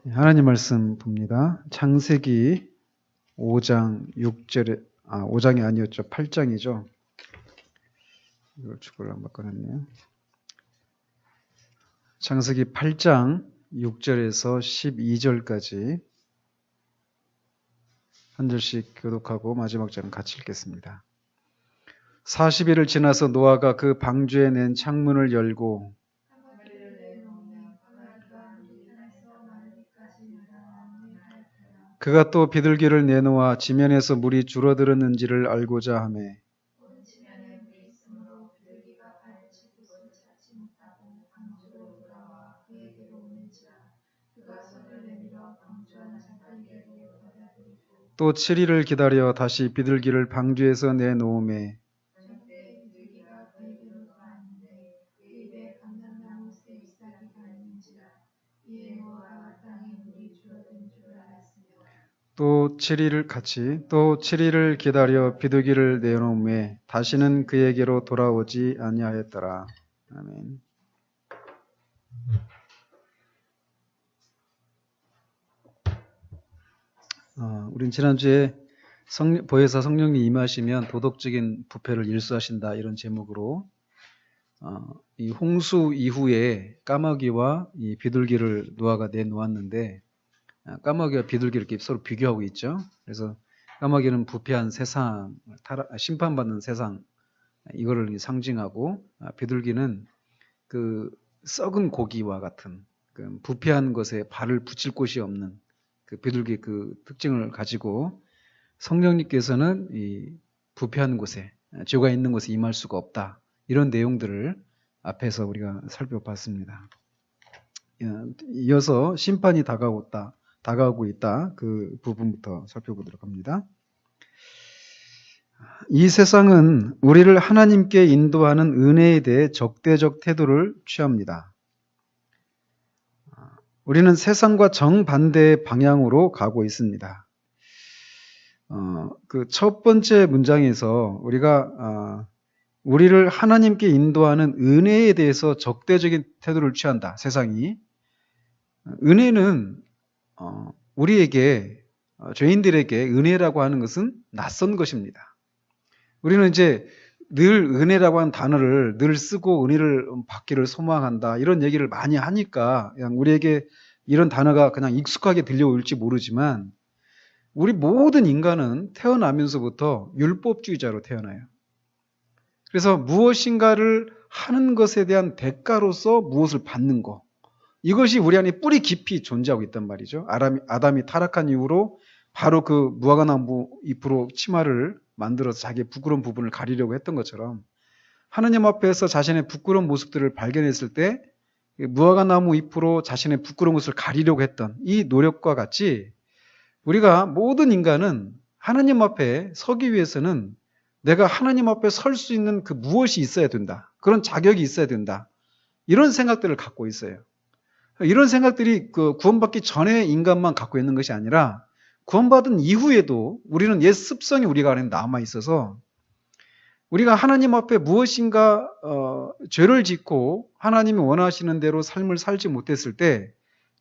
하나님 말씀 봅니다. 창세기 5장 6절에 5장이 아니었죠. 8장이죠. 이걸 축구를 안 바꿔놨네요. 창세기 8장 6절에서 12절까지 한 절씩 교독하고 마지막 절은 같이 읽겠습니다. 40일을 지나서 노아가 그 방주에 낸 창문을 열고 그가 또 비둘기를 내놓아 지면에서 물이 줄어들었는지를 알고자 하매 또 7일을 기다려 다시 비둘기를 방주에서 내놓음에 또 7일을 기다려 비둘기를 내놓음에 다시는 그에게로 돌아오지 아니하였더라. 아멘. 우린 지난주에 보혜사 성령이 임하시면 도덕적인 부패를 일수하신다 이런 제목으로 이 홍수 이후에 까마귀와 이 비둘기를 노아가 내놓았는데 까마귀와 비둘기를 이렇게 서로 비교하고 있죠. 그래서 까마귀는 부패한 세상, 심판받는 세상 이거를 상징하고 비둘기는 그 썩은 고기와 같은 그 부패한 것에 발을 붙일 곳이 없는 그 비둘기 그 특징을 가지고 성령님께서는 이 부패한 곳에 죄가 있는 곳에 임할 수가 없다. 이런 내용들을 앞에서 우리가 살펴봤습니다. 이어서 심판이 다가오고 있다. 그 부분부터 살펴보도록 합니다. 이 세상은 우리를 하나님께 인도하는 은혜에 대해 적대적 태도를 취합니다. 우리는 세상과 정반대의 방향으로 가고 있습니다. 그 첫 번째 문장에서 우리가 우리를 하나님께 인도하는 은혜에 대해서 적대적인 태도를 취한다. 세상이. 은혜는 우리에게 죄인들에게 은혜라고 하는 것은 낯선 것입니다. 우리는 이제 늘 은혜라고 하는 단어를 늘 쓰고 은혜를 받기를 소망한다 이런 얘기를 많이 하니까 그냥 우리에게 이런 단어가 그냥 익숙하게 들려올지 모르지만 우리 모든 인간은 태어나면서부터 율법주의자로 태어나요. 그래서 무엇인가를 하는 것에 대한 대가로서 무엇을 받는 것 이것이 우리 안에 뿌리 깊이 존재하고 있단 말이죠. 아담이 타락한 이후로 바로 그 무화과나무 잎으로 치마를 만들어서 자기의 부끄러운 부분을 가리려고 했던 것처럼 하나님 앞에서 자신의 부끄러운 모습들을 발견했을 때 무화과나무 잎으로 자신의 부끄러운 것을 가리려고 했던 이 노력과 같이 우리가 모든 인간은 하나님 앞에 서기 위해서는 내가 하나님 앞에 설 수 있는 그 무엇이 있어야 된다. 그런 자격이 있어야 된다. 이런 생각들을 갖고 있어요. 이런 생각들이 그 구원받기 전에 인간만 갖고 있는 것이 아니라 구원받은 이후에도 우리는 옛 습성이 우리가 안에 남아 있어서 우리가 하나님 앞에 무엇인가 죄를 짓고 하나님이 원하시는 대로 삶을 살지 못했을 때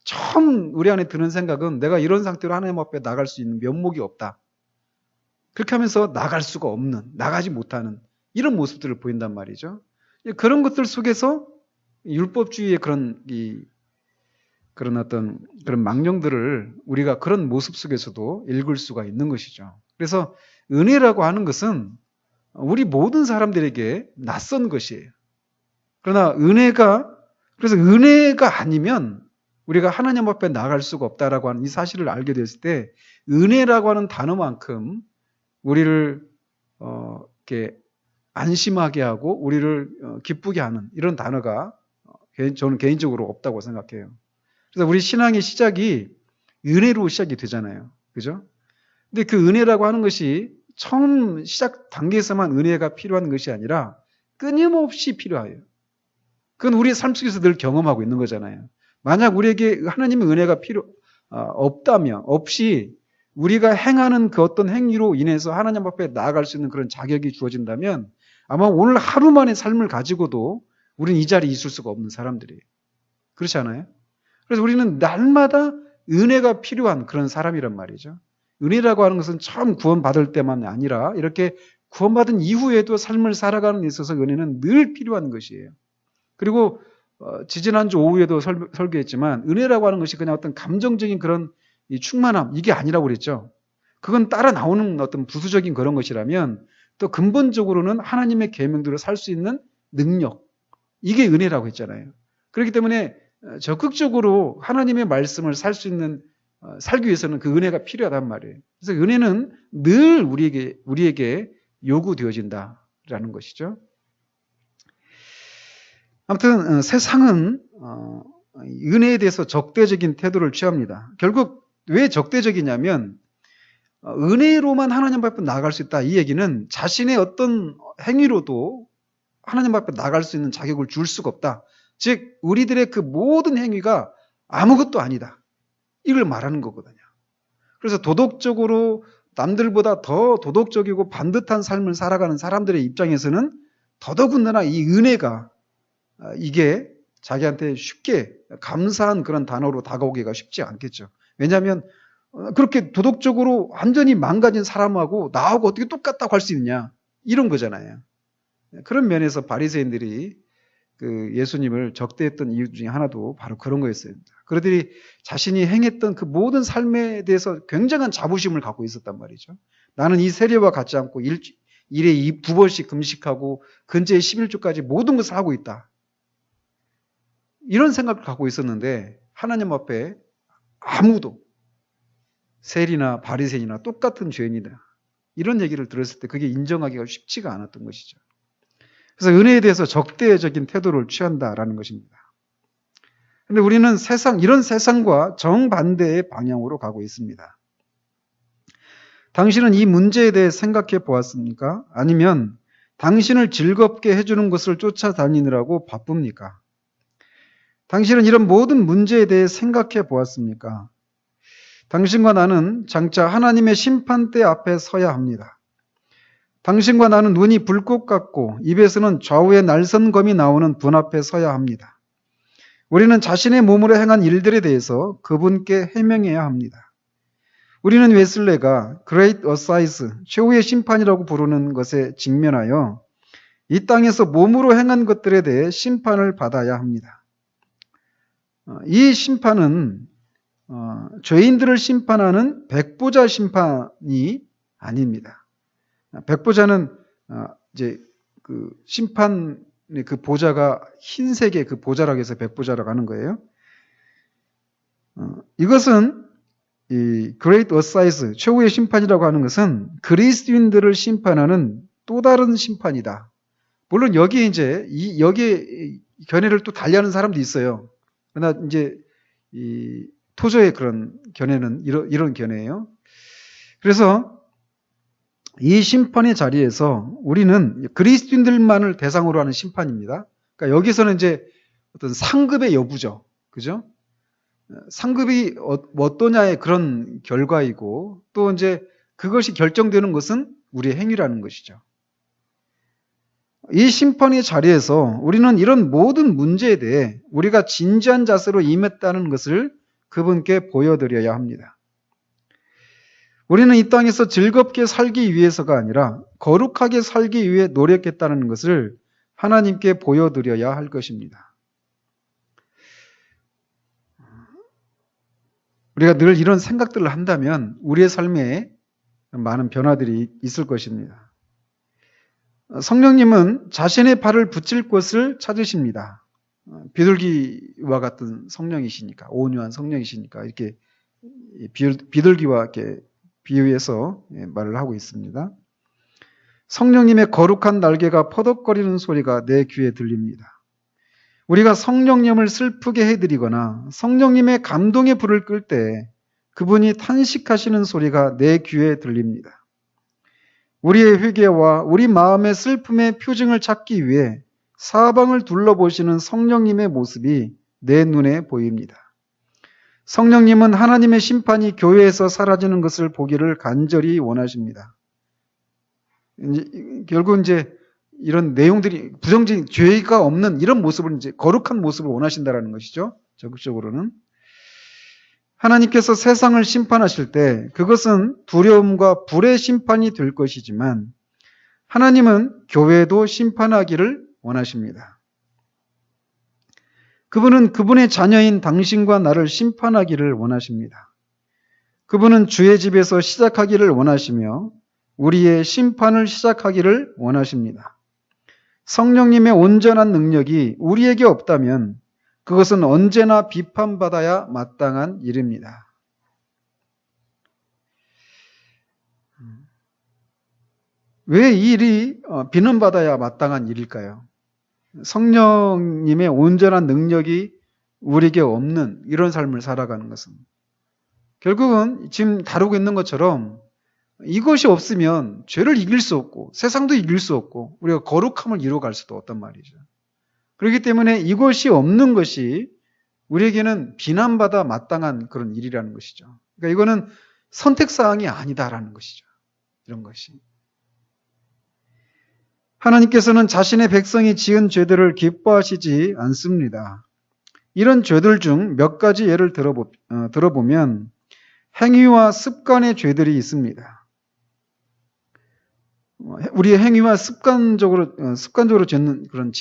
처음 우리 안에 드는 생각은 내가 이런 상태로 하나님 앞에 나갈 수 있는 면목이 없다. 그렇게 하면서 나갈 수가 없는, 나가지 못하는 이런 모습들을 보인단 말이죠. 그런 것들 속에서 율법주의의 그런 망령들을 우리가 그런 모습 속에서도 읽을 수가 있는 것이죠. 그래서 은혜라고 하는 것은 우리 모든 사람들에게 낯선 것이에요. 그러나 그래서 은혜가 아니면 우리가 하나님 앞에 나갈 수가 없다라고 하는 이 사실을 알게 됐을 때 은혜라고 하는 단어만큼 우리를 이렇게 안심하게 하고 우리를 기쁘게 하는 이런 단어가 저는 개인적으로 없다고 생각해요. 그래서 우리 신앙의 시작이 은혜로 시작이 되잖아요. 그죠? 근데 그 은혜라고 하는 것이 처음 시작 단계에서만 은혜가 필요한 것이 아니라 끊임없이 필요해요. 그건 우리의 삶 속에서 늘 경험하고 있는 거잖아요. 만약 우리에게 하나님의 은혜가 없이 우리가 행하는 그 어떤 행위로 인해서 하나님 앞에 나아갈 수 있는 그런 자격이 주어진다면 아마 오늘 하루만의 삶을 가지고도 우리는 이 자리에 있을 수가 없는 사람들이에요. 그렇지 않아요? 그래서 우리는 날마다 은혜가 필요한 그런 사람이란 말이죠. 은혜라고 하는 것은 처음 구원받을 때만 아니라 이렇게 구원받은 이후에도 삶을 살아가는 데 있어서 은혜는 늘 필요한 것이에요. 그리고 지지난주 오후에도 설교했지만 은혜라고 하는 것이 그냥 어떤 감정적인 그런 이 충만함 이게 아니라고 그랬죠. 그건 따라 나오는 어떤 부수적인 그런 것이라면 또 근본적으로는 하나님의 계명대로 살 수 있는 능력 이게 은혜라고 했잖아요. 그렇기 때문에 적극적으로 하나님의 말씀을 살 수 있는 살기 위해서는 그 은혜가 필요하단 말이에요. 그래서 은혜는 늘 우리에게 요구되어진다라는 것이죠. 아무튼 세상은 은혜에 대해서 적대적인 태도를 취합니다. 결국 왜 적대적이냐면 은혜로만 하나님 앞에 나아갈 수 있다. 이 얘기는 자신의 어떤 행위로도 하나님 앞에 나아갈 수 있는 자격을 줄 수가 없다. 즉 우리들의 그 모든 행위가 아무것도 아니다. 이걸 말하는 거거든요. 그래서 도덕적으로 남들보다 더 도덕적이고 반듯한 삶을 살아가는 사람들의 입장에서는 더더군다나 이 은혜가 이게 자기한테 쉽게 감사한 그런 단어로 다가오기가 쉽지 않겠죠. 왜냐하면 그렇게 도덕적으로 완전히 망가진 사람하고 나하고 어떻게 똑같다고 할 수 있냐 이런 거잖아요. 그런 면에서 바리새인들이 그 예수님을 적대했던 이유 중에 하나도 바로 그런 거였어요. 그들이 자신이 행했던 그 모든 삶에 대해서 굉장한 자부심을 갖고 있었단 말이죠. 나는 이 세례와 같지 않고 일에 2번씩 금식하고 근처에 11조까지 모든 것을 하고 있다. 이런 생각을 갖고 있었는데 하나님 앞에 아무도 세리나 바리새인이나 똑같은 죄인이다. 이런 얘기를 들었을 때 그게 인정하기가 쉽지가 않았던 것이죠. 그래서 은혜에 대해서 적대적인 태도를 취한다라는 것입니다. 그런데 우리는 이런 세상과 정반대의 방향으로 가고 있습니다. 당신은 이 문제에 대해 생각해 보았습니까? 아니면 당신을 즐겁게 해주는 것을 쫓아다니느라고 바쁩니까? 당신은 이런 모든 문제에 대해 생각해 보았습니까? 당신과 나는 장차 하나님의 심판대 앞에 서야 합니다. 당신과 나는 눈이 불꽃 같고 입에서는 좌우의 날선검이 나오는 분 앞에 서야 합니다. 우리는 자신의 몸으로 행한 일들에 대해서 그분께 해명해야 합니다. 우리는 웨슬레가 Great Assize, 최후의 심판이라고 부르는 것에 직면하여 이 땅에서 몸으로 행한 것들에 대해 심판을 받아야 합니다. 이 심판은 죄인들을 심판하는 백보자 심판이 아닙니다. 백보자는 이제 그 심판의 그 보자가 흰색의 그 보자라고 해서 백보자라고 하는 거예요. 이것은 이 Great Assize, 최후의 심판이라고 하는 것은 그리스도인들을 심판하는 또 다른 심판이다. 물론 여기에 이제 여기에 견해를 또 달리하는 사람도 있어요. 그러나 이제 이 토저의 그런 견해는 이런 견해예요. 그래서 이 심판의 자리에서 우리는 그리스도인들만을 대상으로 하는 심판입니다. 그러니까 여기서는 이제 어떤 상급의 여부죠. 그죠? 상급이 어떠냐의 그런 결과이고 또 이제 그것이 결정되는 것은 우리의 행위라는 것이죠. 이 심판의 자리에서 우리는 이런 모든 문제에 대해 우리가 진지한 자세로 임했다는 것을 그분께 보여드려야 합니다. 우리는 이 땅에서 즐겁게 살기 위해서가 아니라 거룩하게 살기 위해 노력했다는 것을 하나님께 보여드려야 할 것입니다. 우리가 늘 이런 생각들을 한다면 우리의 삶에 많은 변화들이 있을 것입니다. 성령님은 자신의 발을 붙일 곳을 찾으십니다. 비둘기와 같은 성령이시니까, 온유한 성령이시니까 이렇게 비둘기와 이렇게 비유해서 말을 하고 있습니다. 성령님의 거룩한 날개가 퍼덕거리는 소리가 내 귀에 들립니다. 우리가 성령님을 슬프게 해드리거나 성령님의 감동의 불을 끌 때 그분이 탄식하시는 소리가 내 귀에 들립니다. 우리의 회개와 우리 마음의 슬픔의 표징을 찾기 위해 사방을 둘러보시는 성령님의 모습이 내 눈에 보입니다. 성령님은 하나님의 심판이 교회에서 사라지는 것을 보기를 간절히 원하십니다. 결국 이제 이런 내용들이 부정적인 죄가 없는 이런 모습을 이제 거룩한 모습을 원하신다라는 것이죠. 적극적으로는. 하나님께서 세상을 심판하실 때 그것은 두려움과 불의 심판이 될 것이지만 하나님은 교회도 심판하기를 원하십니다. 그분은 그분의 자녀인 당신과 나를 심판하기를 원하십니다. 그분은 주의 집에서 시작하기를 원하시며 우리의 심판을 시작하기를 원하십니다. 성령님의 온전한 능력이 우리에게 없다면 그것은 언제나 비판받아야 마땅한 일입니다. 왜 이 일이 비난받아야 마땅한 일일까요? 성령님의 온전한 능력이 우리에게 없는 이런 삶을 살아가는 것은 결국은 지금 다루고 있는 것처럼 이것이 없으면 죄를 이길 수 없고 세상도 이길 수 없고 우리가 거룩함을 이루어갈 수도 없단 말이죠. 그렇기 때문에 이것이 없는 것이 우리에게는 비난받아 마땅한 그런 일이라는 것이죠. 그러니까 이거는 선택사항이 아니다라는 것이죠. 이런 것이. 하나님께서는 자신의 백성이 지은 죄들을 기뻐하시지 않습니다. 이런 죄들 중 몇 가지 예를 들어보면 행위와 습관의 죄들이 있습니다. 우리의 행위와 습관적으로 짓는 그런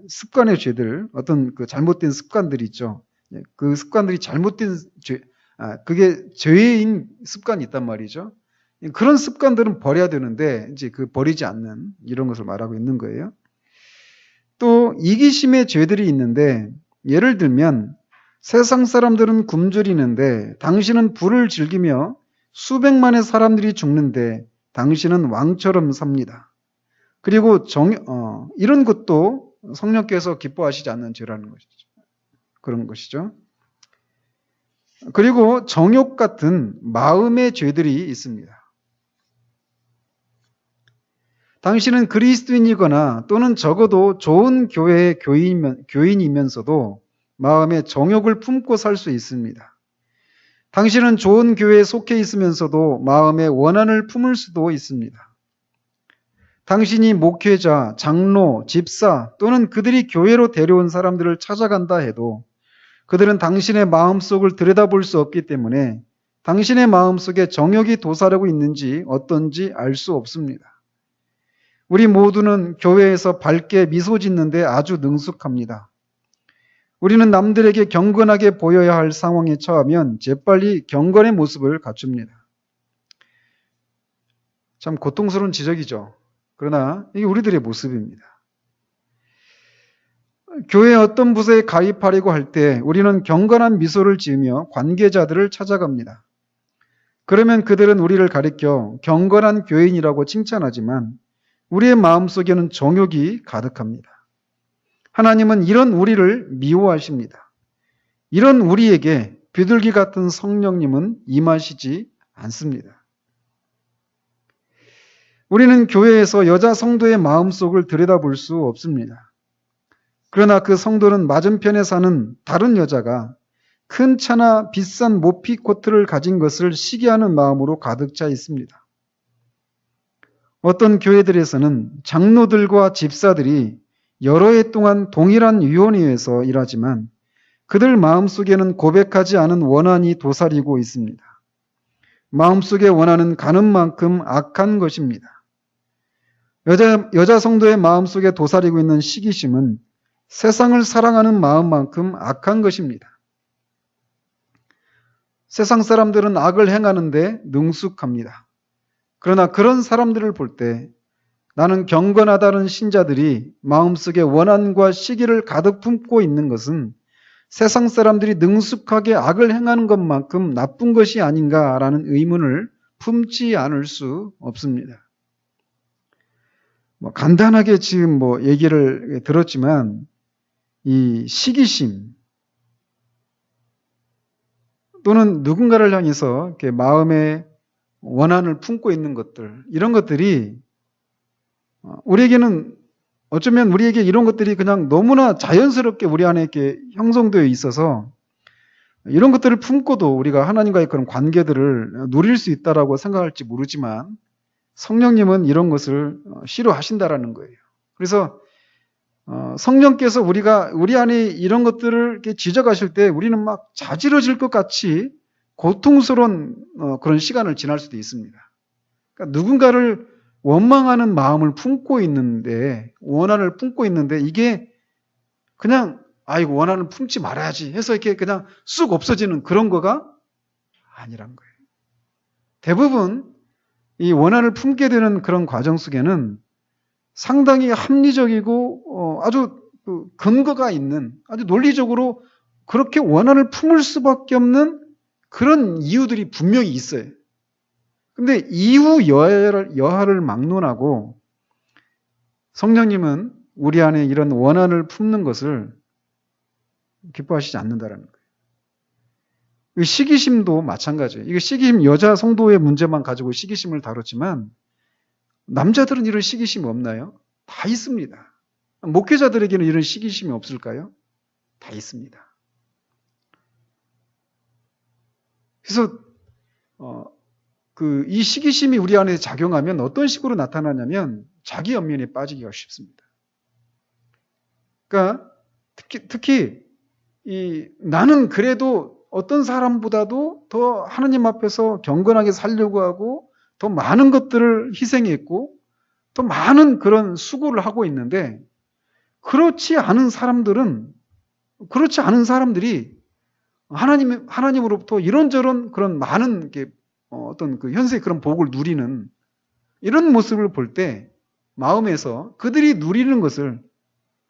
습관의 죄들, 어떤 그 잘못된 습관들이 있죠. 그 습관들이 잘못된 죄, 그게 죄인 습관이 있단 말이죠. 그런 습관들은 버려야 되는데, 이제 그 버리지 않는 이런 것을 말하고 있는 거예요. 또, 이기심의 죄들이 있는데, 예를 들면, 세상 사람들은 굶주리는데, 당신은 불을 즐기며 수백만의 사람들이 죽는데, 당신은 왕처럼 삽니다. 그리고 이런 것도 성령께서 기뻐하시지 않는 죄라는 것이죠. 그런 것이죠. 그리고 정욕 같은 마음의 죄들이 있습니다. 당신은 그리스도인이거나 또는 적어도 좋은 교회의 교인이면서도 마음에 정욕을 품고 살 수 있습니다. 당신은 좋은 교회에 속해 있으면서도 마음의 원한을 품을 수도 있습니다. 당신이 목회자, 장로, 집사 또는 그들이 교회로 데려온 사람들을 찾아간다 해도 그들은 당신의 마음속을 들여다볼 수 없기 때문에 당신의 마음속에 정욕이 도사하고 있는지 어떤지 알 수 없습니다. 우리 모두는 교회에서 밝게 미소 짓는데 아주 능숙합니다. 우리는 남들에게 경건하게 보여야 할 상황에 처하면 재빨리 경건의 모습을 갖춥니다. 참 고통스러운 지적이죠. 그러나 이게 우리들의 모습입니다. 교회 어떤 부서에 가입하려고 할 때 우리는 경건한 미소를 지으며 관계자들을 찾아갑니다. 그러면 그들은 우리를 가리켜 경건한 교인이라고 칭찬하지만 우리의 마음속에는 정욕이 가득합니다. 하나님은 이런 우리를 미워하십니다. 이런 우리에게 비둘기 같은 성령님은 임하시지 않습니다. 우리는 교회에서 여자 성도의 마음속을 들여다볼 수 없습니다. 그러나 그 성도는 맞은편에 사는 다른 여자가 큰 차나 비싼 모피 코트를 가진 것을 시기하는 마음으로 가득 차 있습니다. 어떤 교회들에서는 장로들과 집사들이 여러 해 동안 동일한 위원회에서 일하지만 그들 마음속에는 고백하지 않은 원한이 도사리고 있습니다. 마음속의 원한은 가는 만큼 악한 것입니다. 여자 성도의 마음속에 도사리고 있는 시기심은 세상을 사랑하는 마음만큼 악한 것입니다. 세상 사람들은 악을 행하는데 능숙합니다. 그러나 그런 사람들을 볼 때 나는 경건하다는 신자들이 마음속에 원한과 시기를 가득 품고 있는 것은 세상 사람들이 능숙하게 악을 행하는 것만큼 나쁜 것이 아닌가라는 의문을 품지 않을 수 없습니다. 간단하게 지금 얘기를 들었지만 이 시기심 또는 누군가를 향해서 이렇게 마음에 원한을 품고 있는 것들, 이런 것들이 우리에게는 어쩌면 우리에게 이런 것들이 그냥 너무나 자연스럽게 우리 안에 이렇게 형성되어 있어서 이런 것들을 품고도 우리가 하나님과의 그런 관계들을 누릴 수 있다라고 생각할지 모르지만 성령님은 이런 것을 싫어하신다라는 거예요. 그래서 성령께서 우리 안에 이런 것들을 이렇게 지적하실 때 우리는 막 자지러질 것 같이 고통스러운 그런 시간을 지날 수도 있습니다. 그러니까 누군가를 원망하는 마음을 품고 있는데, 원한을 품고 있는데, 이게 그냥 아이고 원한을 품지 말아야지 해서 이렇게 그냥 쑥 없어지는 그런 거가 아니란 거예요. 대부분 이 원한을 품게 되는 그런 과정 속에는 상당히 합리적이고 아주 근거가 있는, 아주 논리적으로 그렇게 원한을 품을 수밖에 없는 그런 이유들이 분명히 있어요. 근데 이후 여하를 막론하고 성령님은 우리 안에 이런 원한을 품는 것을 기뻐하시지 않는다라는 거예요. 이 시기심도 마찬가지예요. 이거 시기심, 여자 성도의 문제만 가지고 시기심을 다뤘지만 남자들은 이런 시기심이 없나요? 다 있습니다. 목회자들에게는 이런 시기심이 없을까요? 다 있습니다. 그래서 이 시기심이 우리 안에 작용하면 어떤 식으로 나타나냐면 자기 연민에 빠지기가 쉽습니다. 그러니까 특히 나는 그래도 어떤 사람보다도 더 하나님 앞에서 경건하게 살려고 하고 더 많은 것들을 희생했고 더 많은 그런 수고를 하고 있는데 그렇지 않은 사람들이 하나님으로부터 이런저런 그런 많은 어떤 그 현세의 그런 복을 누리는 이런 모습을 볼 때 마음에서 그들이 누리는 것을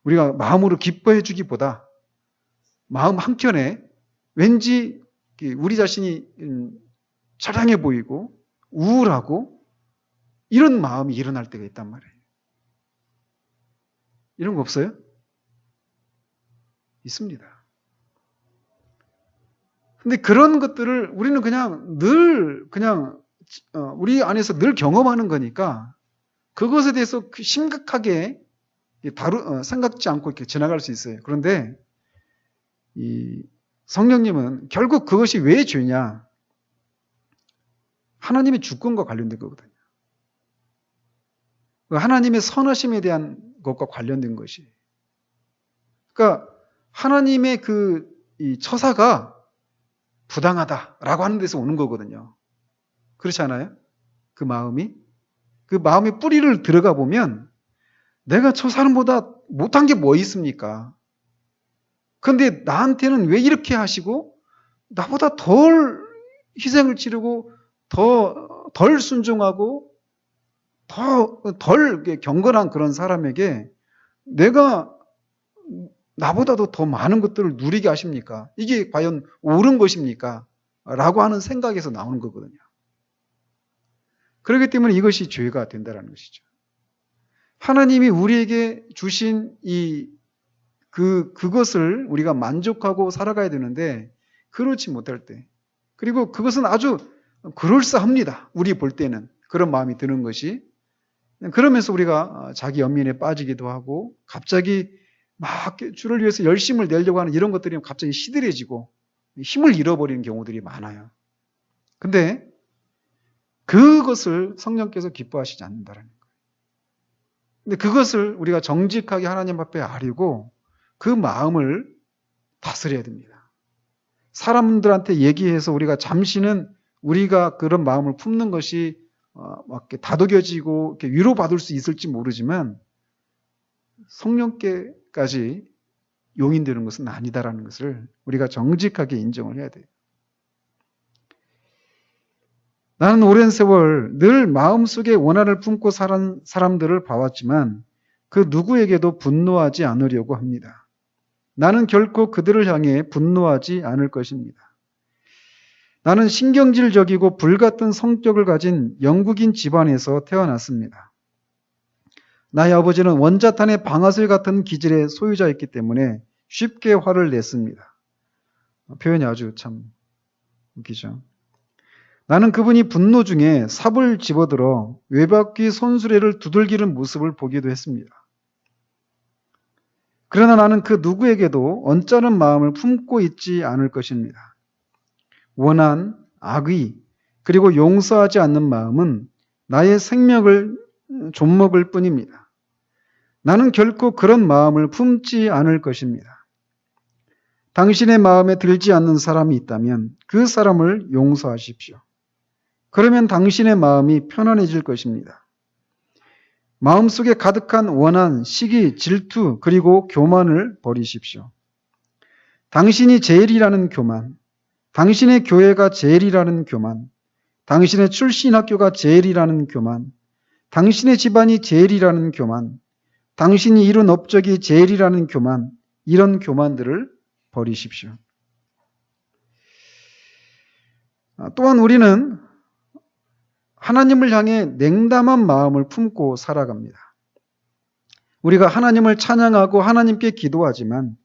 우리가 마음으로 기뻐해 주기보다 마음 한켠에 왠지 우리 자신이 처량해 보이고 우울하고 이런 마음이 일어날 때가 있단 말이에요. 이런 거 없어요? 있습니다. 근데 그런 것들을 우리는 그냥 우리 안에서 늘 경험하는 거니까 그것에 대해서 심각하게 생각지 않고 이렇게 지나갈 수 있어요. 그런데 이 성령님은 결국 그것이 왜 죄냐? 하나님의 주권과 관련된 거거든요. 하나님의 선하심에 대한 것과 관련된 것이. 그러니까 하나님의 이 처사가 부당하다라고 하는 데서 오는 거거든요. 그렇지 않아요? 그 마음의 뿌리를 들어가 보면 내가 저 사람보다 못한 게 뭐 있습니까? 그런데 나한테는 왜 이렇게 하시고 나보다 덜 희생을 치르고 덜 순종하고 덜 경건한 그런 사람에게 내가 나보다도 더 많은 것들을 누리게 하십니까? 이게 과연 옳은 것입니까? 라고 하는 생각에서 나오는 거거든요. 그렇기 때문에 이것이 죄가 된다는 것이죠. 하나님이 우리에게 주신 그것을 우리가 만족하고 살아가야 되는데 그렇지 못할 때, 그리고 그것은 아주 그럴싸합니다. 우리 볼 때는 그런 마음이 드는 것이. 그러면서 우리가 자기 연민에 빠지기도 하고 갑자기 막 주를 위해서 열심을 내려고 하는 이런 것들이 갑자기 시들해지고 힘을 잃어버리는 경우들이 많아요. 근데 그것을 성령께서 기뻐하시지 않는다는 거예요. 근데 그것을 우리가 정직하게 하나님 앞에 아뢰고 그 마음을 다스려야 됩니다. 사람들한테 얘기해서 우리가 잠시는 우리가 그런 마음을 품는 것이 막 다독여지고 이렇게 위로받을 수 있을지 모르지만 성령께까지 용인되는 것은 아니다라는 것을 우리가 정직하게 인정을 해야 돼요. 나는 오랜 세월 늘 마음속에 원한을 품고 살은 사람들을 봐왔지만 그 누구에게도 분노하지 않으려고 합니다. 나는 결코 그들을 향해 분노하지 않을 것입니다. 나는 신경질적이고 불같은 성격을 가진 영국인 집안에서 태어났습니다. 나의 아버지는 원자탄의 방아쇠 같은 기질의 소유자였기 때문에 쉽게 화를 냈습니다. 표현이 아주 참 웃기죠. 나는 그분이 분노 중에 삽을 집어들어 외바퀴 손수레를 두들기는 모습을 보기도 했습니다. 그러나 나는 그 누구에게도 언짢은 마음을 품고 있지 않을 것입니다. 원한, 악의, 그리고 용서하지 않는 마음은 나의 생명을 좀먹을 뿐입니다. 나는 결코 그런 마음을 품지 않을 것입니다. 당신의 마음에 들지 않는 사람이 있다면 그 사람을 용서하십시오. 그러면 당신의 마음이 편안해질 것입니다. 마음속에 가득한 원한, 시기, 질투, 그리고 교만을 버리십시오. 당신이 제일이라는 교만, 당신의 교회가 제일이라는 교만, 당신의 출신 학교가 제일이라는 교만, 당신의 집안이 제일이라는 교만, 당신이 이룬 업적이 제일이라는 교만, 이런 교만들을 버리십시오. 또한 우리는 하나님을 향해 냉담한 마음을 품고 살아갑니다. 우리가 하나님을 찬양하고 하나님께 기도하지만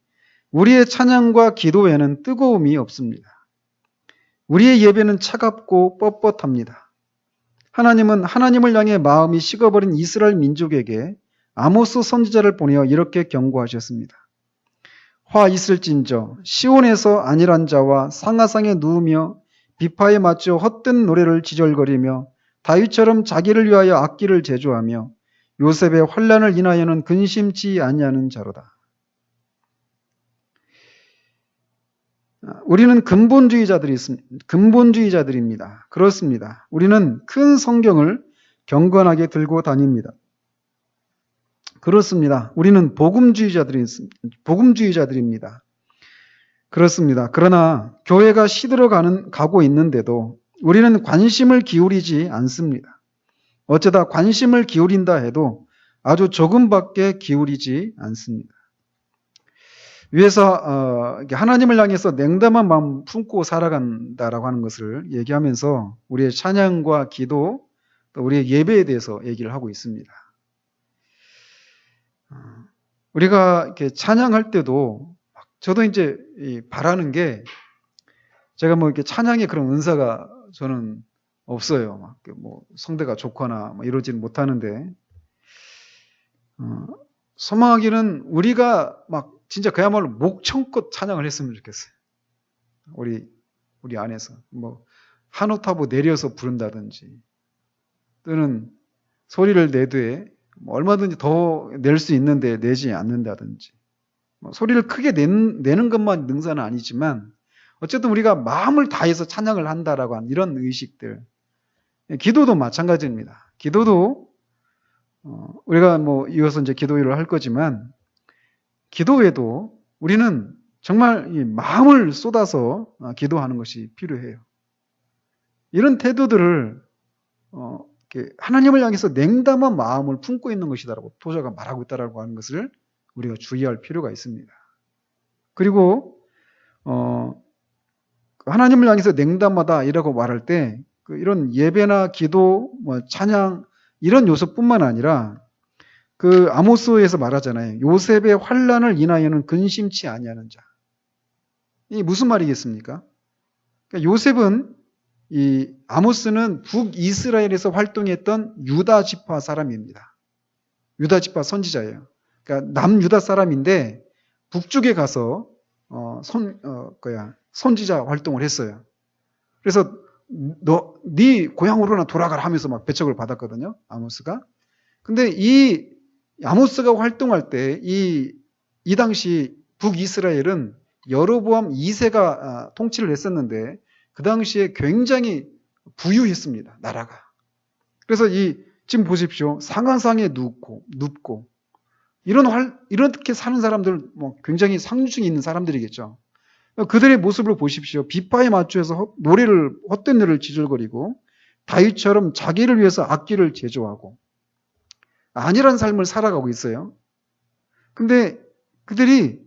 우리의 찬양과 기도에는 뜨거움이 없습니다. 우리의 예배는 차갑고 뻣뻣합니다. 하나님은 하나님을 향해 마음이 식어버린 이스라엘 민족에게 아모스 선지자를 보내어 이렇게 경고하셨습니다. 화 있을진저 시온에서 안일한 자와 상하상에 누우며 비파에 맞춰 헛된 노래를 지절거리며 다윗처럼 자기를 위하여 악기를 제조하며 요셉의 환난을 인하여는 근심치 아니하는 자로다. 우리는 근본주의자들입니다. 그렇습니다. 우리는 큰 성경을 경건하게 들고 다닙니다. 그렇습니다. 우리는 복음주의자들입니다. 그렇습니다. 그러나 교회가 가고 있는데도 우리는 관심을 기울이지 않습니다. 어쩌다 관심을 기울인다 해도 아주 조금밖에 기울이지 않습니다. 위에서 하나님을 향해서 냉담한 마음 품고 살아간다라고 하는 것을 얘기하면서 우리의 찬양과 기도, 또 우리의 예배에 대해서 얘기를 하고 있습니다. 우리가 이렇게 찬양할 때도 저도 이제 바라는 게 제가 뭐 이렇게 찬양의 그런 은사가 저는 없어요. 막 뭐 성대가 좋거나 뭐 이러지는 못하는데 소망하기는 우리가 막 진짜 그야말로 목청껏 찬양을 했으면 좋겠어요. 우리 안에서 뭐 한 옥타브 내려서 부른다든지 또는 소리를 내되 뭐 얼마든지 더 낼 수 있는데 내지 않는다든지 뭐 소리를 크게 내는 것만 능사는 아니지만 어쨌든 우리가 마음을 다해서 찬양을 한다라고 하는 이런 의식들. 기도도 마찬가지입니다. 기도도 우리가 뭐 이어서 이제 기도회를 할 거지만 기도회도 우리는 정말 이 마음을 쏟아서 기도하는 것이 필요해요. 이런 태도들을 하나님을 향해서 냉담한 마음을 품고 있는 것이다라고 도저가 말하고 있다라고 하는 것을 우리가 주의할 필요가 있습니다. 그리고 하나님을 향해서 냉담하다이라고 말할 때 이런 예배나 기도, 뭐 찬양 이런 요소뿐만 아니라 그 아모스에서 말하잖아요. 요셉의 환난을 인하여는 근심치 아니하는 자. 이게 무슨 말이겠습니까? 그러니까 요셉은 이 아모스는 북이스라엘에서 활동했던 유다 지파 사람입니다. 유다 지파 선지자예요. 그러니까 남유다 사람인데 북쪽에 가서 선지자 활동을 했어요. 그래서 네 고향으로나 돌아가라 하면서 막 배척을 받았거든요. 아모스가. 근데 이 아모스가 활동할 때 이 당시 북이스라엘은 여로보암 2세가 통치를 했었는데 그 당시에 굉장히 부유했습니다. 나라가. 그래서 지금 보십시오. 상하상에 눕고 이렇게 사는 사람들 뭐 굉장히 상류층에 있는 사람들이겠죠. 그들의 모습을 보십시오. 비파에 맞춰서 헛된 노래를 지절거리고 다윗처럼 자기를 위해서 악기를 제조하고 안일한 삶을 살아가고 있어요. 근데 그들이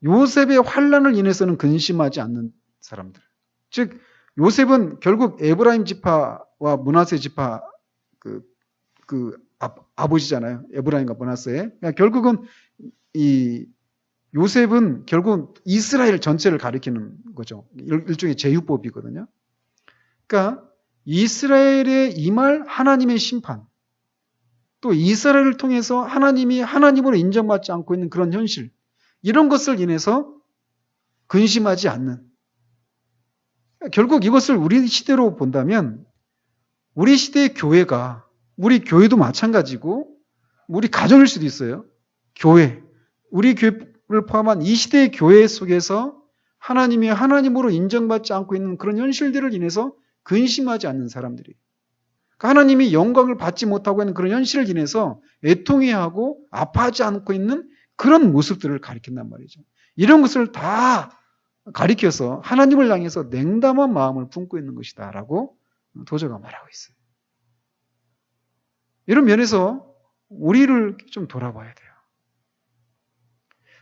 요셉의 환난을 인해서는 근심하지 않는 사람들. 즉 요셉은 결국 에브라임 지파와 므낫세 지파 아버지잖아요. 에브라임과 므낫세. 그러니까 결국은 요셉은 결국 이스라엘 전체를 가리키는 거죠. 일종의 제휴법이거든요. 그러니까 이스라엘에 임할 하나님의 심판, 또 이스라엘을 통해서 하나님이 하나님으로 인정받지 않고 있는 그런 현실, 이런 것을 인해서 근심하지 않는. 결국 이것을 우리 시대로 본다면 우리 시대의 교회가, 우리 교회도 마찬가지고 우리 가정일 수도 있어요. 교회, 우리 교회를 포함한 이 시대의 교회 속에서 하나님이 하나님으로 인정받지 않고 있는 그런 현실들을 인해서 근심하지 않는 사람들이. 그러니까 하나님이 영광을 받지 못하고 있는 그런 현실을 인해서 애통해하고 아파하지 않고 있는 그런 모습들을 가리킨단 말이죠. 이런 것을 다 가리켜서 하나님을 향해서 냉담한 마음을 품고 있는 것이다라고 도저가 말하고 있어요. 이런 면에서 우리를 좀 돌아봐야 돼요.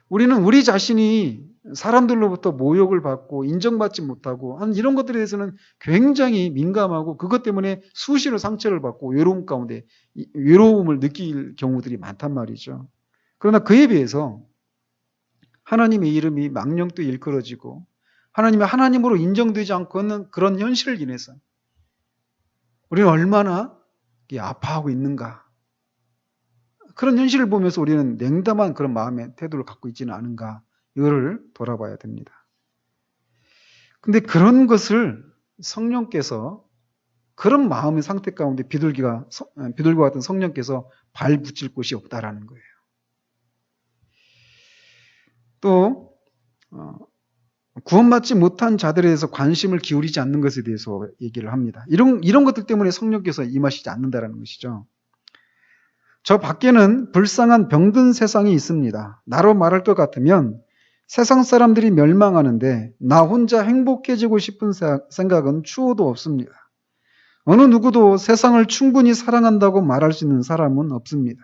우리는 우리 자신이 사람들로부터 모욕을 받고 인정받지 못하고 하는 이런 것들에 대해서는 굉장히 민감하고 그것 때문에 수시로 상처를 받고 외로움 가운데 외로움을 느낄 경우들이 많단 말이죠. 그러나 그에 비해서 하나님의 이름이 망령도 일컬어지고 하나님이 하나님으로 인정되지 않고 있는 그런 현실을 인해서 우리는 얼마나 아파하고 있는가. 그런 현실을 보면서 우리는 냉담한 그런 마음의 태도를 갖고 있지는 않은가. 이거를 돌아봐야 됩니다. 근데 그런 것을 성령께서 그런 마음의 상태 가운데 비둘기와 같은 성령께서 발붙일 곳이 없다라는 거예요. 또 구원받지 못한 자들에 대해서 관심을 기울이지 않는 것에 대해서 얘기를 합니다. 이런 것들 때문에 성령께서 임하시지 않는다라는 것이죠. 저 밖에는 불쌍한 병든 세상이 있습니다. 나로 말할 것 같으면 세상 사람들이 멸망하는데 나 혼자 행복해지고 싶은 생각은 추호도 없습니다. 어느 누구도 세상을 충분히 사랑한다고 말할 수 있는 사람은 없습니다.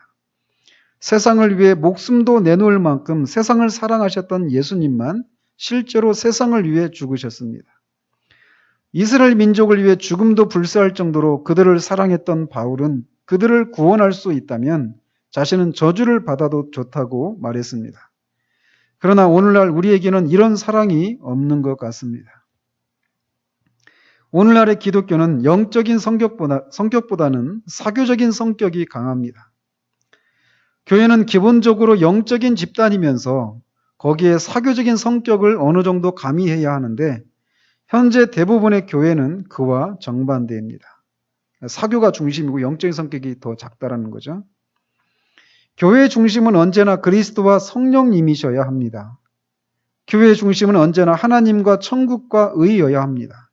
세상을 위해 목숨도 내놓을 만큼 세상을 사랑하셨던 예수님만 실제로 세상을 위해 죽으셨습니다. 이스라엘 민족을 위해 죽음도 불사할 정도로 그들을 사랑했던 바울은 그들을 구원할 수 있다면 자신은 저주를 받아도 좋다고 말했습니다. 그러나 오늘날 우리에게는 이런 사랑이 없는 것 같습니다. 오늘날의 기독교는 영적인 성격보다는 사교적인 성격이 강합니다. 교회는 기본적으로 영적인 집단이면서 거기에 사교적인 성격을 어느 정도 가미해야 하는데 현재 대부분의 교회는 그와 정반대입니다. 사교가 중심이고 영적인 성격이 더 작다라는 거죠. 교회의 중심은 언제나 그리스도와 성령님이셔야 합니다. 교회의 중심은 언제나 하나님과 천국과 의여야 합니다.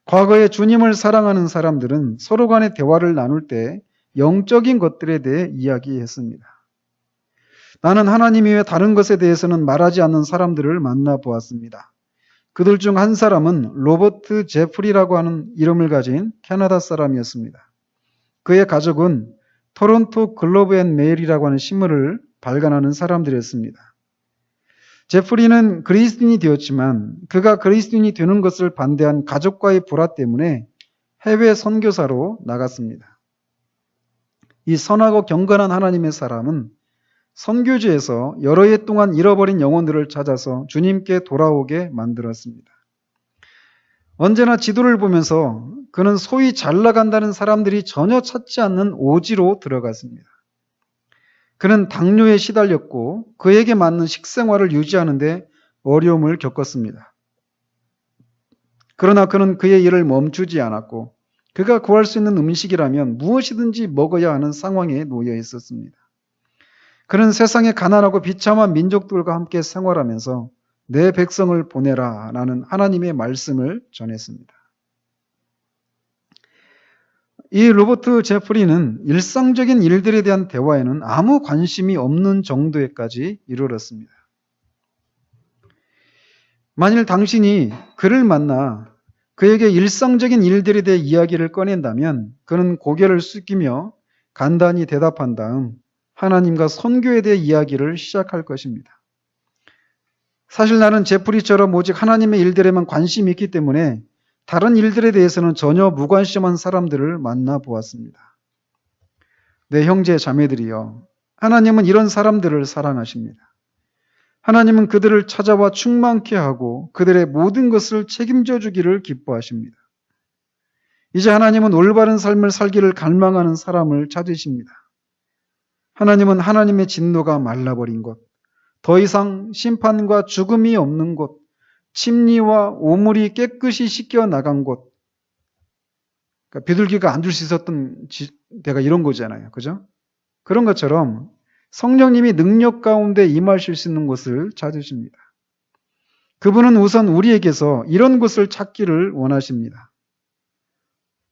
과거에 주님을 사랑하는 사람들은 서로 간의 대화를 나눌 때 영적인 것들에 대해 이야기했습니다. 나는 하나님 이외 다른 것에 대해서는 말하지 않는 사람들을 만나보았습니다. 그들 중 한 사람은 로버트 제프리라고 하는 이름을 가진 캐나다 사람이었습니다. 그의 가족은 토론토 글로브 앤 메일이라고 하는 신문을 발간하는 사람들이었습니다. 제프리는 그리스도인이 되었지만 그가 그리스도인이 되는 것을 반대한 가족과의 불화 때문에 해외 선교사로 나갔습니다. 이 선하고 경건한 하나님의 사람은 선교지에서 여러 해 동안 잃어버린 영혼들을 찾아서 주님께 돌아오게 만들었습니다. 언제나 지도를 보면서 그는 소위 잘 나간다는 사람들이 전혀 찾지 않는 오지로 들어갔습니다. 그는 당뇨에 시달렸고 그에게 맞는 식생활을 유지하는 데 어려움을 겪었습니다. 그러나 그는 그의 일을 멈추지 않았고 그가 구할 수 있는 음식이라면 무엇이든지 먹어야 하는 상황에 놓여 있었습니다. 그는 세상의 가난하고 비참한 민족들과 함께 생활하면서 내 백성을 보내라 라는 하나님의 말씀을 전했습니다. 이 로버트 제프리는 일상적인 일들에 대한 대화에는 아무 관심이 없는 정도에까지 이르렀습니다. 만일 당신이 그를 만나 그에게 일상적인 일들에 대해 이야기를 꺼낸다면 그는 고개를 숙이며 간단히 대답한 다음 하나님과 선교에 대해 이야기를 시작할 것입니다. 사실 나는 제프리처럼 오직 하나님의 일들에만 관심이 있기 때문에 다른 일들에 대해서는 전혀 무관심한 사람들을 만나보았습니다. 내 형제 자매들이여, 하나님은 이런 사람들을 사랑하십니다. 하나님은 그들을 찾아와 충만케 하고 그들의 모든 것을 책임져 주기를 기뻐하십니다. 이제 하나님은 올바른 삶을 살기를 갈망하는 사람을 찾으십니다. 하나님은 하나님의 진노가 말라버린 곳, 더 이상 심판과 죽음이 없는 곳, 침니와 오물이 깨끗이 씻겨 나간 곳, 그러니까 비둘기가 앉을 수 있었던 데가 이런 거잖아요. 그죠? 그런 것처럼 성령님이 능력 가운데 임하실 수 있는 곳을 찾으십니다. 그분은 우선 우리에게서 이런 것을 찾기를 원하십니다.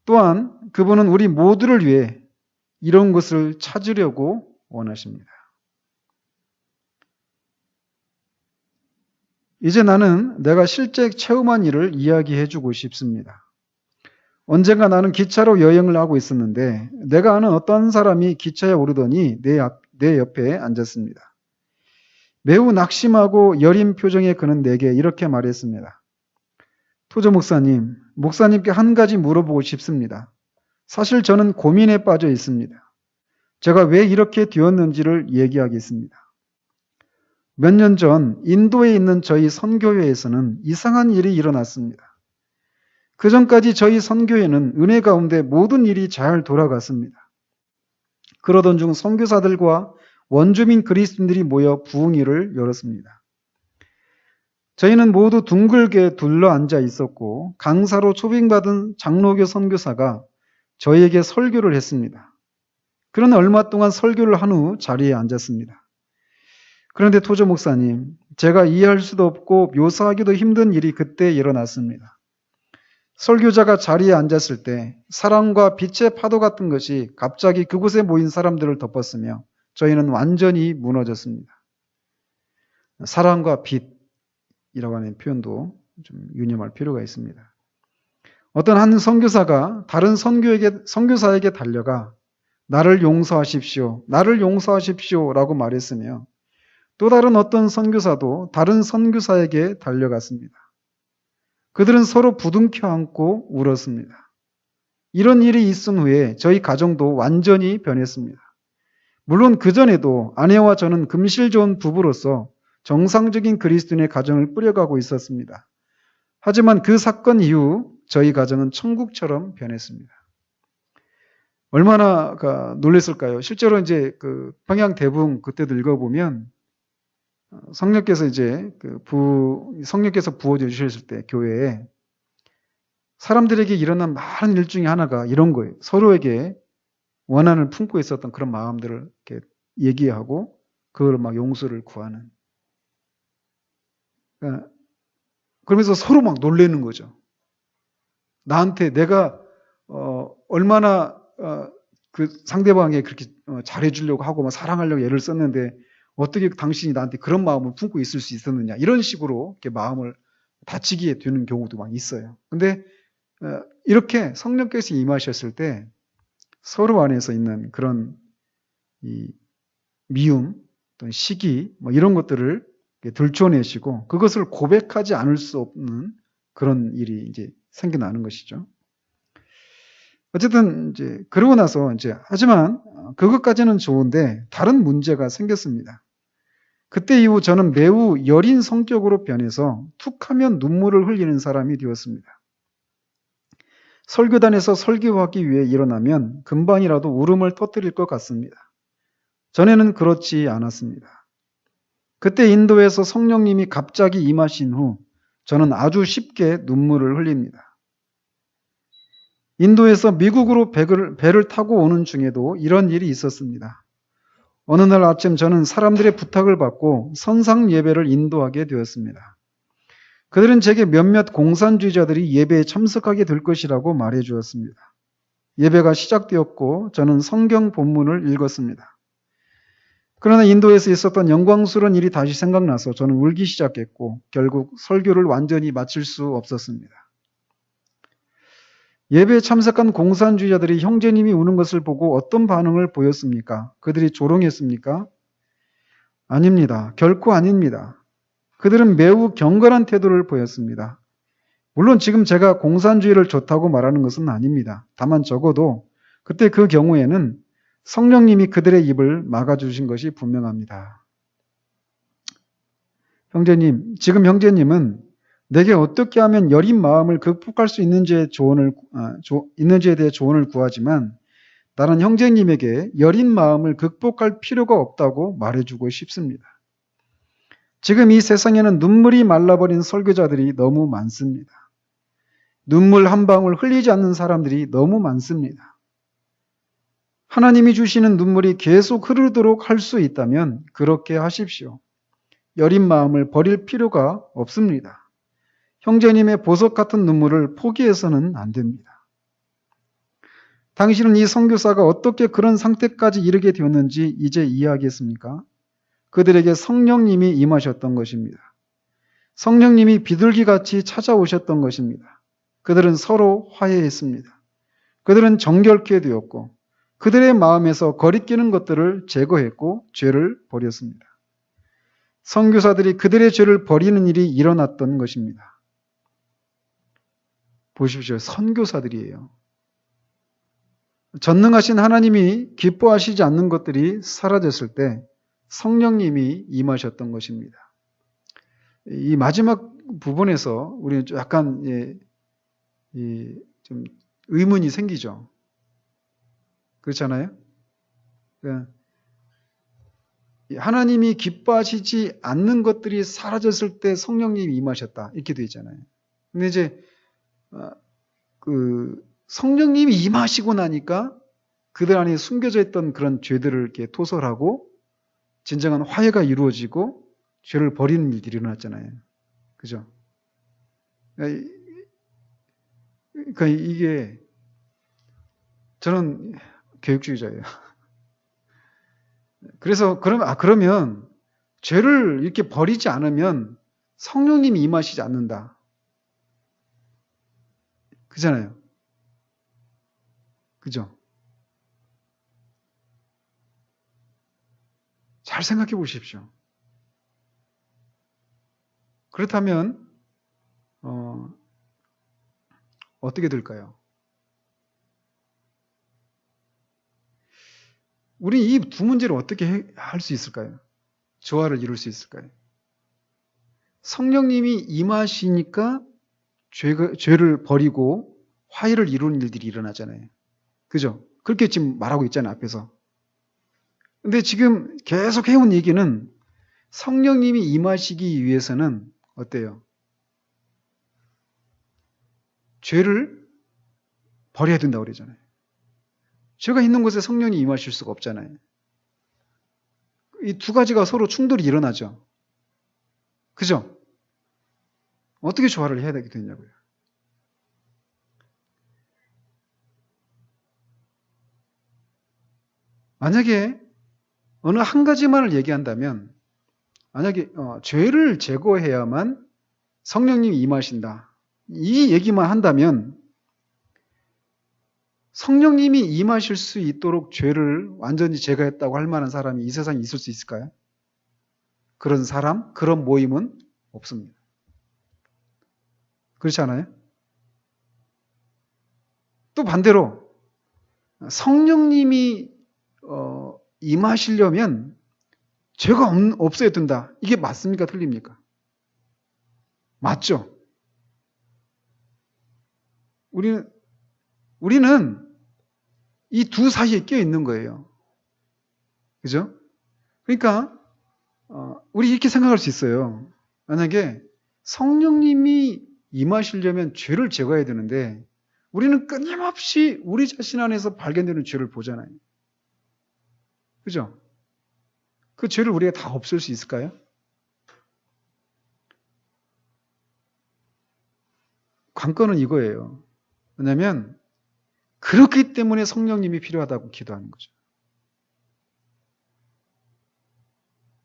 또한 그분은 우리 모두를 위해 이런 것을 찾으려고 원하십니다. 이제 나는 내가 실제 체험한 일을 이야기해 주고 싶습니다. 언젠가 나는 기차로 여행을 하고 있었는데 내가 아는 어떤 사람이 기차에 오르더니 내 옆에 앉았습니다. 매우 낙심하고 여린 표정의 그는 내게 이렇게 말했습니다. 토저 목사님, 목사님께 한 가지 물어보고 싶습니다. 사실 저는 고민에 빠져 있습니다. 제가 왜 이렇게 되었는지를 얘기하겠습니다. 몇 년 전 인도에 있는 저희 선교회에서는 이상한 일이 일어났습니다. 그 전까지 저희 선교회는 은혜 가운데 모든 일이 잘 돌아갔습니다. 그러던 중 선교사들과 원주민 그리스도인들이 모여 부흥회를 열었습니다. 저희는 모두 둥글게 둘러앉아 있었고 강사로 초빙받은 장로교 선교사가 저희에게 설교를 했습니다. 그는 얼마 동안 설교를 한 후 자리에 앉았습니다. 그런데 토저 목사님, 제가 이해할 수도 없고 묘사하기도 힘든 일이 그때 일어났습니다. 설교자가 자리에 앉았을 때 사랑과 빛의 파도 같은 것이 갑자기 그곳에 모인 사람들을 덮었으며 저희는 완전히 무너졌습니다. 사랑과 빛이라고 하는 표현도 좀 유념할 필요가 있습니다. 어떤 한 선교사가 다른 선교사에게 달려가 나를 용서하십시오, 나를 용서하십시오 라고 말했으며 또 다른 어떤 선교사도 다른 선교사에게 달려갔습니다. 그들은 서로 부둥켜 안고 울었습니다. 이런 일이 있은 후에 저희 가정도 완전히 변했습니다. 물론 그전에도 아내와 저는 금실 좋은 부부로서 정상적인 그리스도인의 가정을 꾸려가고 있었습니다. 하지만 그 사건 이후 저희 가정은 천국처럼 변했습니다. 얼마나 놀랐을까요? 실제로 이제 그 평양 대붕 그때도 읽어보면 성령께서 이제 성령께서 부어져 주셨을 때 교회에 사람들에게 일어난 많은 일 중에 하나가 이런 거예요. 서로에게 원한을 품고 있었던 그런 마음들을 이렇게 얘기하고 그걸 막 용서를 구하는. 그러면서 서로 막 놀라는 거죠. 나한테 내가 얼마나 그 상대방에 그렇게 잘해주려고 하고 막 사랑하려고 애를 썼는데 어떻게 당신이 나한테 그런 마음을 품고 있을 수 있었느냐. 이런 식으로 이렇게 마음을 다치게 되는 경우도 막 있어요. 근데 이렇게 성령께서 임하셨을 때 서로 안에서 있는 그런 이 미움, 또는 시기, 뭐 이런 것들을 들춰내시고 그것을 고백하지 않을 수 없는 그런 일이 이제 생겨나는 것이죠. 어쨌든 이제 그러고 나서 이제 하지만 그것까지는 좋은데 다른 문제가 생겼습니다. 그때 이후 저는 매우 여린 성격으로 변해서 툭하면 눈물을 흘리는 사람이 되었습니다. 설교단에서 설교하기 위해 일어나면 금방이라도 울음을 터뜨릴 것 같습니다. 전에는 그렇지 않았습니다. 그때 인도에서 성령님이 갑자기 임하신 후 저는 아주 쉽게 눈물을 흘립니다. 인도에서 미국으로 배를 타고 오는 중에도 이런 일이 있었습니다. 어느 날 아침 저는 사람들의 부탁을 받고 선상 예배를 인도하게 되었습니다. 그들은 제게 몇몇 공산주의자들이 예배에 참석하게 될 것이라고 말해 주었습니다. 예배가 시작되었고 저는 성경 본문을 읽었습니다. 그러나 인도에서 있었던 영광스러운 일이 다시 생각나서 저는 울기 시작했고 결국 설교를 완전히 마칠 수 없었습니다. 예배에 참석한 공산주의자들이 형제님이 우는 것을 보고 어떤 반응을 보였습니까? 그들이 조롱했습니까? 아닙니다. 결코 아닙니다. 그들은 매우 경건한 태도를 보였습니다. 물론 지금 제가 공산주의를 좋다고 말하는 것은 아닙니다. 다만 적어도 그때 그 경우에는 성령님이 그들의 입을 막아주신 것이 분명합니다. 형제님, 지금 형제님은 내게 어떻게 하면 여린 마음을 극복할 수 있는지에 대해 조언을 구하지만 나는 형제님에게 여린 마음을 극복할 필요가 없다고 말해주고 싶습니다. 지금 이 세상에는 눈물이 말라버린 설교자들이 너무 많습니다. 눈물 한 방울 흘리지 않는 사람들이 너무 많습니다. 하나님이 주시는 눈물이 계속 흐르도록 할 수 있다면 그렇게 하십시오. 여린 마음을 버릴 필요가 없습니다. 형제님의 보석 같은 눈물을 포기해서는 안 됩니다. 당신은 이 선교사가 어떻게 그런 상태까지 이르게 되었는지 이제 이해하겠습니까? 그들에게 성령님이 임하셨던 것입니다. 성령님이 비둘기같이 찾아오셨던 것입니다. 그들은 서로 화해했습니다. 그들은 정결케 되었고 그들의 마음에서 거리끼는 것들을 제거했고 죄를 버렸습니다. 선교사들이 그들의 죄를 버리는 일이 일어났던 것입니다. 보십시오. 선교사들이에요. 전능하신 하나님이 기뻐하시지 않는 것들이 사라졌을 때 성령님이 임하셨던 것입니다. 이 마지막 부분에서 우리는 약간 좀 의문이 생기죠. 그렇잖아요? 하나님이 기뻐하시지 않는 것들이 사라졌을 때 성령님이 임하셨다. 이렇게 되어 있잖아요. 근데 이제 성령님이 임하시고 나니까 그들 안에 숨겨져 있던 그런 죄들을 이렇게 토설하고 진정한 화해가 이루어지고 죄를 버리는 일들이 일어났잖아요. 그죠? 그러니까 이게 저는 교육주의자예요. 그래서 그러면 죄를 이렇게 버리지 않으면 성령님이 임하시지 않는다. 그잖아요. 그죠? 잘 생각해 보십시오. 그렇다면 어떻게 될까요? 우리 이 두 문제를 어떻게 할 수 있을까요? 조화를 이룰 수 있을까요? 성령님이 임하시니까 죄를 버리고 화해를 이루는 일들이 일어나잖아요. 그죠? 그렇게 지금 말하고 있잖아요, 앞에서. 근데 지금 계속 해온 얘기는 성령님이 임하시기 위해서는 어때요? 죄를 버려야 된다고 그러잖아요. 죄가 있는 곳에 성령이 임하실 수가 없잖아요. 이 두 가지가 서로 충돌이 일어나죠. 그죠? 어떻게 조화를 해야 되게 되냐고요. 만약에 어느 한 가지만을 얘기한다면, 만약에 죄를 제거해야만 성령님이 임하신다. 이 얘기만 한다면 성령님이 임하실 수 있도록 죄를 완전히 제거했다고 할 만한 사람이 이 세상에 있을 수 있을까요? 그런 사람, 그런 모임은 없습니다. 그렇지 않아요? 또 반대로 성령님이 임하시려면 죄가 없어야 된다. 이게 맞습니까? 틀립니까? 맞죠? 우리는 이 두 사이에 끼어 있는 거예요. 그죠? 그러니까 우리 이렇게 생각할 수 있어요. 만약에 성령님이 임하시려면 죄를 제거해야 되는데 우리는 끊임없이 우리 자신 안에서 발견되는 죄를 보잖아요. 그죠? 그 죄를 우리가 다 없앨 수 있을까요? 관건은 이거예요. 왜냐하면 그렇기 때문에 성령님이 필요하다고 기도하는 거죠.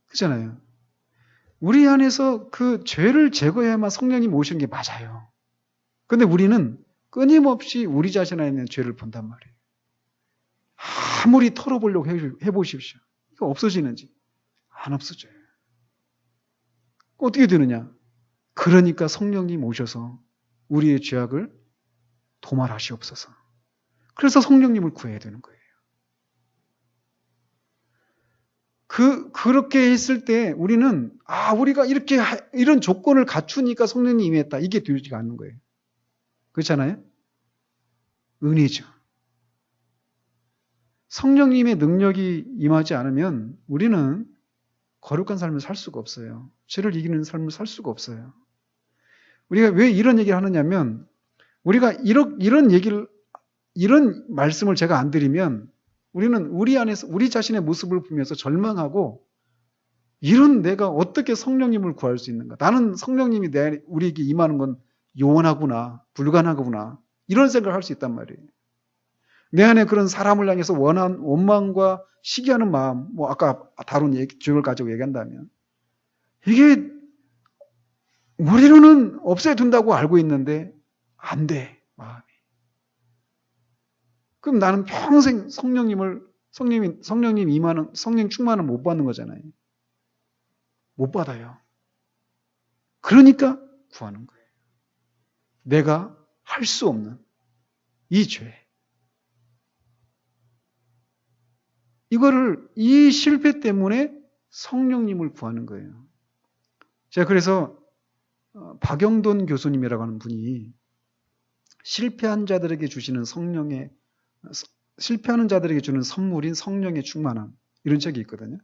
그렇잖아요. 우리 안에서 그 죄를 제거해야만 성령님이 오시는 게 맞아요. 그런데 우리는 끊임없이 우리 자신 안에 있는 죄를 본단 말이에요. 아무리 털어보려고 해보십시오. 이거 없어지는지? 안 없어져요. 어떻게 되느냐? 그러니까 성령님 오셔서 우리의 죄악을 도말하시옵소서. 그래서 성령님을 구해야 되는 거예요. 그렇게 했을 때 우리는 우리가 이런 조건을 갖추니까 성령님이 임했다. 이게 되지가 않는 거예요. 그렇잖아요? 은혜죠. 성령님의 능력이 임하지 않으면 우리는 거룩한 삶을 살 수가 없어요. 죄를 이기는 삶을 살 수가 없어요. 우리가 왜 이런 얘기를 하느냐면 우리가 이런 말씀을 제가 안 드리면 우리는 우리 안에서 우리 자신의 모습을 보면서 절망하고 이런 내가 어떻게 성령님을 구할 수 있는가? 나는 성령님이 우리에게 임하는 건 요원하구나, 불가능하구나, 이런 생각을 할 수 있단 말이에요. 내 안에 그런 사람을 향해서 원망과 시기하는 마음, 뭐 아까 다룬 주역을 가지고 얘기한다면 이게 우리로는 없애둔다고 알고 있는데 안 돼, 마음이. 그럼 나는 평생 성령님 임하는, 성령 충만을 못 받는 거잖아요. 못 받아요. 그러니까 구하는 거예요. 내가 할 수 없는 이 죄. 이 실패 때문에 성령님을 구하는 거예요. 제가 그래서 박영돈 교수님이라고 하는 분이 실패한 자들에게 주시는 실패하는 자들에게 주는 선물인 성령의 충만함, 이런 책이 있거든요.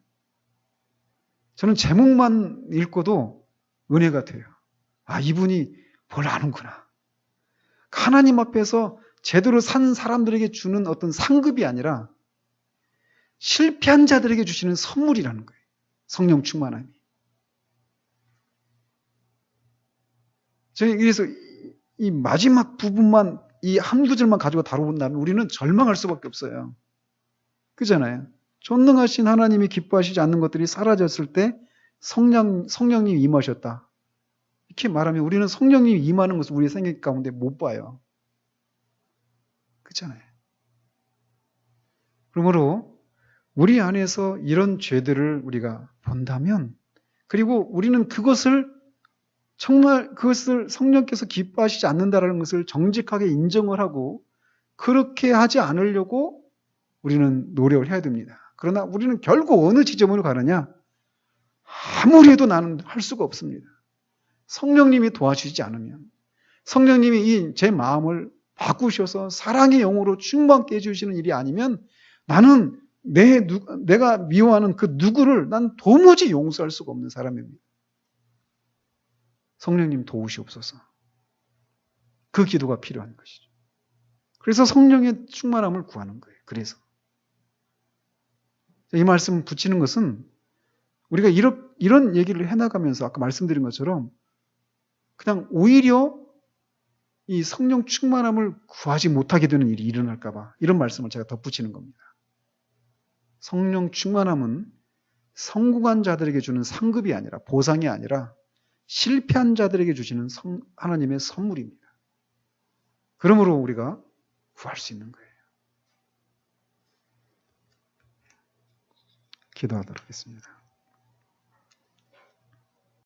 저는 제목만 읽고도 은혜가 돼요. 아, 이분이 뭘 아는구나. 하나님 앞에서 제대로 산 사람들에게 주는 어떤 상급이 아니라 실패한 자들에게 주시는 선물이라는 거예요. 성령 충만함이. 저희 그래서 이 마지막 부분만, 이 한 구절만 가지고 다뤄본다면 우리는 절망할 수밖에 없어요. 그잖아요. 전능하신 하나님이 기뻐하시지 않는 것들이 사라졌을 때 성령님이 임하셨다. 이렇게 말하면 우리는 성령님이 임하는 것을 우리의 생각 가운데 못 봐요. 그렇잖아요. 그러므로 우리 안에서 이런 죄들을 우리가 본다면, 그리고 우리는 그것을 성령께서 기뻐하시지 않는다라는 것을 정직하게 인정을 하고 그렇게 하지 않으려고 우리는 노력을 해야 됩니다. 그러나 우리는 결국 어느 지점으로 가느냐? 아무리 해도 나는 할 수가 없습니다. 성령님이 도와주시지 않으면, 성령님이 제 마음을 바꾸셔서 사랑의 영으로 충만케 해주시는 일이 아니면 나는 내가 미워하는 그 누구를 난 도무지 용서할 수가 없는 사람입니다. 성령님 도우시옵소서. 그 기도가 필요한 것이죠. 그래서 성령의 충만함을 구하는 거예요. 그래서 이 말씀 붙이는 것은 우리가 이런 얘기를 해나가면서 아까 말씀드린 것처럼 그냥 오히려 이 성령 충만함을 구하지 못하게 되는 일이 일어날까봐 이런 말씀을 제가 덧붙이는 겁니다. 성령 충만함은 성공한 자들에게 주는 상급이 아니라, 보상이 아니라 실패한 자들에게 주시는 하나님의 선물입니다. 그러므로 우리가 구할 수 있는 거예요. 기도하도록 하겠습니다.